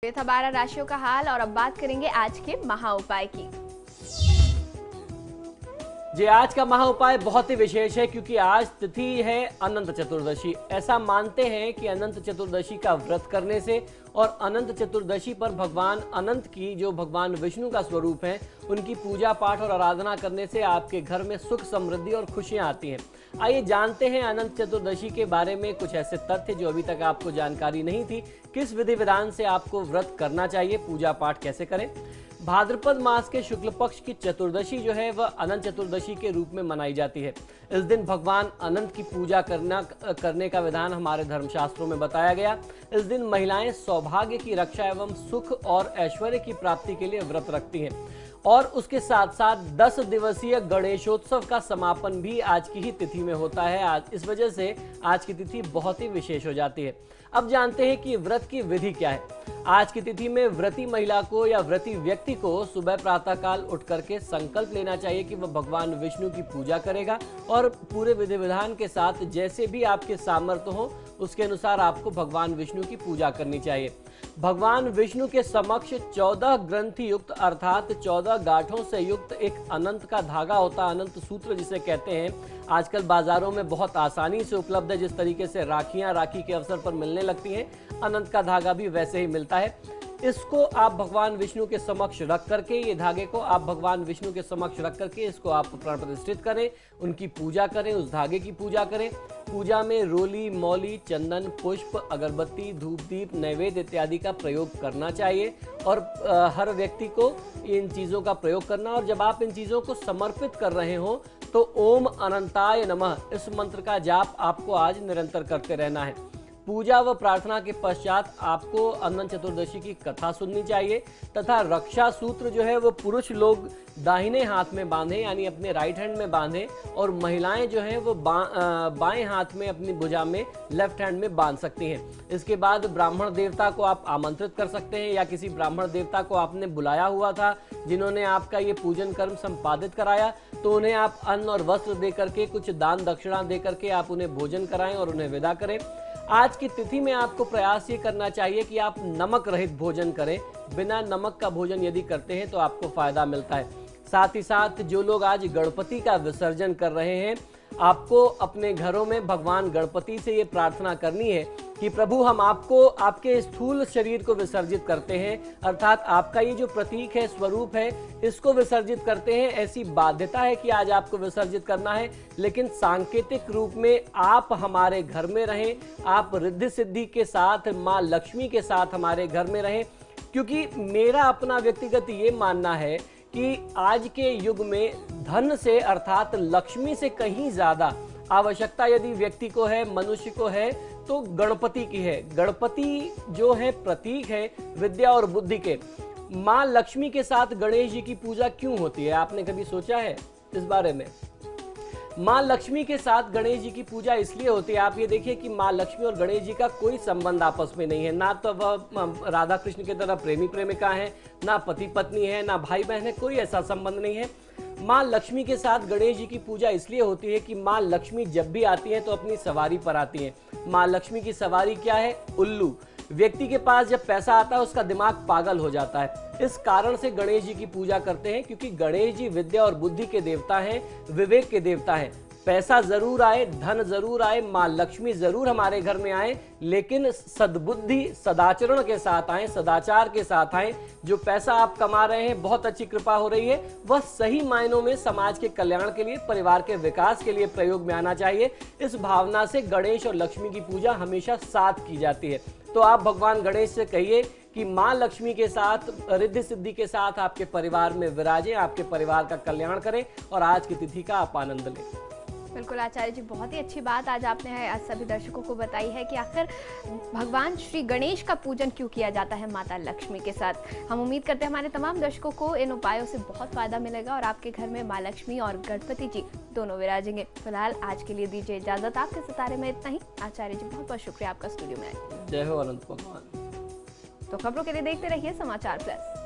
ये था 12 राशियों का हाल और अब बात करेंगे आज के महा उपाय की। जी, आज का महा उपाय बहुत ही विशेष है क्योंकि आज तिथि है अनंत चतुर्दशी। ऐसा मानते हैं कि अनंत चतुर्दशी का व्रत करने से और अनंत चतुर्दशी पर भगवान अनंत की जो भगवान विष्णु का स्वरूप है उनकी पूजा पाठ और आराधना करने से आपके घर में सुख समृद्धि और खुशियां आती हैं। आइए जानते हैं अनंत चतुर्दशी के बारे में कुछ ऐसे तथ्य जो अभी तक आपको जानकारी नहीं थी। किस विधि विधान से आपको व्रत करना चाहिए, पूजा पाठ कैसे करें। भाद्रपद मास के शुक्ल पक्ष की चतुर्दशी जो है वह अनंत चतुर्दशी के रूप में मनाई जाती है। इस दिन भगवान अनंत की पूजा करने का विधान हमारे धर्मशास्त्रों में बताया गया। इस दिन महिलाएं सौभाग्य की रक्षा एवं सुख और ऐश्वर्य की प्राप्ति के लिए व्रत रखती हैं और उसके साथ साथ 10 दिवसीय गणेशोत्सव का समापन भी आज की ही तिथि में होता है। आज इस वजह से आज की तिथि बहुत ही विशेष हो जाती है। अब जानते हैं कि व्रत की विधि क्या है। आज की तिथि में व्रती महिला को या व्रती व्यक्ति को सुबह प्रातःकाल उठ करके संकल्प लेना चाहिए कि वह भगवान विष्णु की पूजा करेगा और पूरे विधि विधान के साथ जैसे भी आपके सामर्थ्य हो उसके अनुसार आपको भगवान विष्णु की पूजा करनी चाहिए। भगवान विष्णु के समक्ष 14 ग्रंथि युक्त अर्थात 14 गांठों से युक्त एक अनंत का धागा होता है, अनंत सूत्र जिसे कहते हैं। आजकल बाजारों में बहुत आसानी से उपलब्ध है। जिस तरीके से राखियां राखी के अवसर पर मिलने लगती हैं, अनंत का धागा भी वैसे ही मिलता है। इसको आप भगवान विष्णु के समक्ष रख करके, ये धागे को आप भगवान विष्णु के समक्ष रख करके इसको आप प्राण प्रतिष्ठित करें, उनकी पूजा करें, उस धागे की पूजा करें। पूजा में रोली, मौली, चंदन, पुष्प, अगरबत्ती, धूप दीप, नैवेद्य इत्यादि का प्रयोग करना चाहिए और हर व्यक्ति को इन चीज़ों का प्रयोग करना। और जब आप इन चीज़ों को समर्पित कर रहे हो तो ओम अनंताय नमः इस मंत्र का जाप आपको आज निरंतर करते रहना है। पूजा व प्रार्थना के पश्चात आपको अनंत चतुर्दशी की कथा सुननी चाहिए तथा रक्षा सूत्र जो है वो पुरुष लोग दाहिने हाथ में बांधें, यानी अपने राइट हैंड में बांधें, और महिलाएं जो हैं वो बाएं हाथ में अपनी भुजा में लेफ्ट हैंड में बांध सकती हैं। इसके बाद ब्राह्मण देवता को आप आमंत्रित कर सकते हैं या किसी ब्राह्मण देवता को आपने बुलाया हुआ था जिन्होंने आपका ये पूजन कर्म संपादित कराया तो उन्हें आप अन्न और वस्त्र दे करके, कुछ दान दक्षिणा दे करके आप उन्हें भोजन कराएं और उन्हें विदा करें। आज की तिथि में आपको प्रयास ये करना चाहिए कि आप नमक रहित भोजन करें। बिना नमक का भोजन यदि करते हैं तो आपको फायदा मिलता है। साथ ही साथ जो लोग आज गणपति का विसर्जन कर रहे हैं, आपको अपने घरों में भगवान गणपति से ये प्रार्थना करनी है कि प्रभु हम आपको, आपके स्थूल शरीर को विसर्जित करते हैं, अर्थात आपका ये जो प्रतीक है, स्वरूप है, इसको विसर्जित करते हैं। ऐसी बाध्यता है कि आज आपको विसर्जित करना है, लेकिन सांकेतिक रूप में आप हमारे घर में रहें, आप रिद्धि सिद्धि के साथ, माँ लक्ष्मी के साथ हमारे घर में रहें। क्योंकि मेरा अपना व्यक्तिगत ये मानना है कि आज के युग में धन से अर्थात लक्ष्मी से कहीं ज्यादा आवश्यकता यदि व्यक्ति को है, मनुष्य को है, तो गणपति की है। गणपति जो है प्रतीक है विद्या और बुद्धि के। माँ लक्ष्मी के साथ गणेश जी की पूजा क्यों होती है, आपने कभी सोचा है इस बारे में? माँ लक्ष्मी के साथ गणेश जी की पूजा इसलिए होती है, आप ये देखिए कि माँ लक्ष्मी और गणेश जी का कोई संबंध आपस में नहीं है। ना तो वह राधा कृष्ण की तरह प्रेमी प्रेमिका है, ना पति पत्नी है, ना भाई बहन है, कोई ऐसा संबंध नहीं है। माँ लक्ष्मी के साथ गणेश जी की पूजा इसलिए होती है कि माँ लक्ष्मी जब भी आती है तो अपनी सवारी पर आती है। माँ लक्ष्मी की सवारी क्या है? उल्लू। व्यक्ति के पास जब पैसा आता है उसका दिमाग पागल हो जाता है। इस कारण से गणेश जी की पूजा करते हैं, क्योंकि गणेश जी विद्या और बुद्धि के देवता हैं, विवेक के देवता हैं। पैसा जरूर आए, धन जरूर आए, माँ लक्ष्मी जरूर हमारे घर में आए, लेकिन सद्बुद्धि सदाचरण के साथ आए, सदाचार के साथ आए। जो पैसा आप कमा रहे हैं, बहुत अच्छी कृपा हो रही है, वह सही मायनों में समाज के कल्याण के लिए, परिवार के विकास के लिए प्रयोग में आना चाहिए। इस भावना से गणेश और लक्ष्मी की पूजा हमेशा साथ की जाती है। तो आप भगवान गणेश से कहिए कि माँ लक्ष्मी के साथ, रिद्धि सिद्धि के साथ आपके परिवार में विराजें, आपके परिवार का कल्याण करें और आज की तिथि का आप आनंद लें। बिल्कुल आचार्य जी, बहुत ही अच्छी बात आज आपने आज सभी दर्शकों को बताई है कि आखिर भगवान श्री गणेश का पूजन क्यों किया जाता है माता लक्ष्मी के साथ। हम उम्मीद करते हैं हमारे तमाम दर्शकों को इन उपायों से बहुत फायदा मिलेगा और आपके घर में माँ लक्ष्मी और गणपति जी दोनों विराजेंगे। फिलहाल आज के लिए दीजिए इजाजत। आपके सितारे में इतना ही। आचार्य जी बहुत बहुत शुक्रिया आपका स्टूडियो में आए। जय हो अनंत भगवान। तो खबरों के लिए देखते रहिए समाचार प्लस।